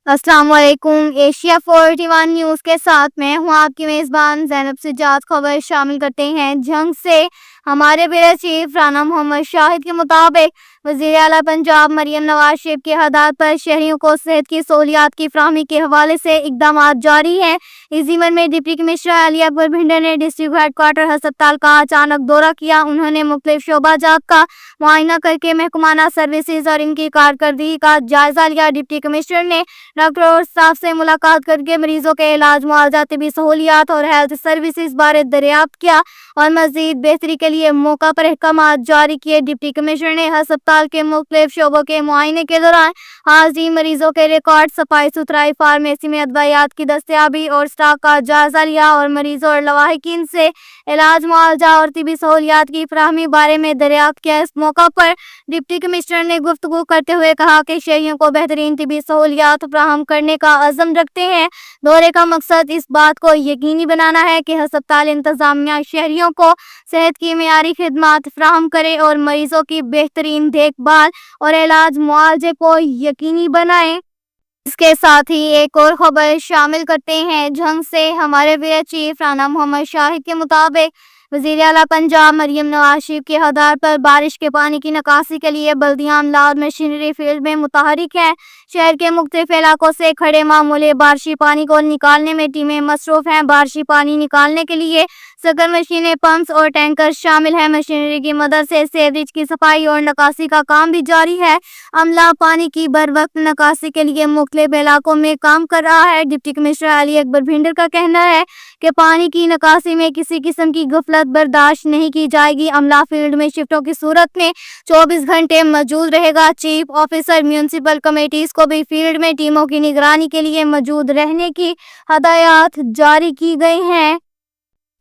अस्सलाम वालेकुम। Asia 41 news के साथ मैं हूँ आपकी मेज़बान ज़ैनब सिजाद। खबर शामिल करते हैं जंग से हमारे ब्यूरो चीफ राना मोहम्मद शाहिद के मुताबिक वज़ीर आला पंजाब मरियम नवाज शरीफ की हदायत पर शहरियों को सेहत की सहूलियात की फराहमी के हवाले से इक़दाम जारी हैं। इस ज़िम्न में डिप्टी कमिश्नर अली अकबर भिंडर ने डिस्ट्रिक्ट हेडक्वार्टर अस्पताल का अचानक दौरा किया। उन्होंने मुख्तलिफ शोबाजात का मुआयना करके महकमाना सर्विसेज और इनकी कारकर्दगी का जायज़ा लिया। डिप्टी कमिश्नर ने डॉक्टर और स्टाफ से मुलाकात करके मरीजों के इलाज, मुआवजा, तिबी सहूलियात और हेल्थ सर्विसेज बारे दरियाफ्त किया और मजीद बेहतरी के लिए मौका पर अहकाम जारी किए। डिप्टी कमिश्नर ने अस्पताल के मुख्तलिफ शोबों के मुआयने के दौरान हाजिर मरीजों के रिकॉर्ड, सफाई सुथराई, फार्मेसी में अदवायात की दस्तियाबी और स्टॉक का जायजा लिया और मरीजों और लवाहिकीन से इलाज, मुआवजा और तिबी सहूलियात की फराहमी बारे में दरियाफ्त किया। इस मौका पर डिप्टी कमिश्नर ने गुफ्तगू करते हुए कहा कि शहरियों को बेहतरीन तिबी सहूलियात फराहम करने का अज़म रखते हैं। दौरे का मकसद इस बात को यकीनी बनाना है कि अस्पताल इंतजामिया शहरियों को सेहत की मेयारी खिदमात फराहम करे और मरीजों की बेहतरीन देखभाल और इलाज मुआवजे को यकीनी बनाए। इसके साथ ही एक और खबर शामिल करते हैं जंग से हमारे ब्यूरो चीफ राना मोहम्मद शाहिद के मुताबिक वज़ीर आला पंजाब मरियम नवाज शरीफ की हदायत पर बारिश के पानी की निकासी के लिए बल्दियाँ अमलाद मशीनरी फील्ड में मुतहरिक है। शहर के मुख्तलिफ इलाकों से खड़े मामूली बारिशी पानी को निकालने में टीमें मसरूफ हैं। बारिशी पानी निकालने के लिए सगर मशीनें, पंप्स और टैंकर शामिल हैं। मशीनरी की मदद से सीवरेज की सफाई और निकासी का काम भी जारी है। अमला पानी की बर वक्त निकासी के लिए मुख्तलिफ इलाकों में काम कर रहा है। डिप्टी कमिश्नर अली अकबर भिंडर का कहना है कि पानी की निकासी में किसी किस्म की गफलत बर्दाश्त नहीं की जाएगी। अमला फील्ड में शिफ्टों की सूरत में 24 घंटे मौजूद रहेगा। चीफ ऑफिसर म्यूनसिपल कमेटीज को भी फील्ड में टीमों की निगरानी के लिए मौजूद रहने की हदायत जारी की गई हैं।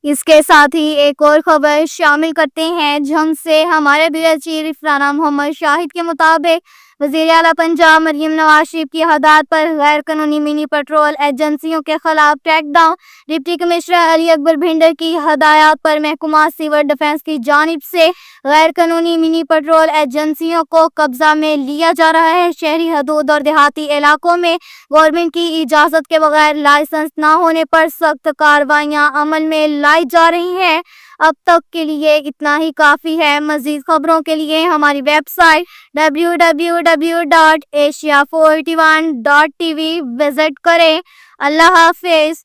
इसके साथ ही एक और खबर शामिल करते हैं जंग से हमारे ब्यूरो चीफ राना मोहम्मद शाहिद के मुताबिक वज़ीर आला पंजाब मरियम नवाज शरीफ की हदायत पर गैर कानूनी मिनी पेट्रोल एजेंसियों के खिलाफ crackdown. Deputy commissioner Ali Akbar Bhinder की हदायत पर महकमा सिविल डिफेंस की जानिब से गैर कानूनी मिनी पेट्रोल एजेंसियों को कब्जा में लिया जा रहा है। शहरी हदूद और देहाती इलाकों में गवर्नमेंट की इजाज़त के बगैर लाइसेंस न होने पर सख्त कार्रवाइयाँ अमल में लाई जा रही हैं। अब तक के लिए इतना ही काफ़ी है। मज़ीद खबरों के लिए हमारी वेबसाइट www.asia41.tv विजिट करें। अल्लाह हाफिज़।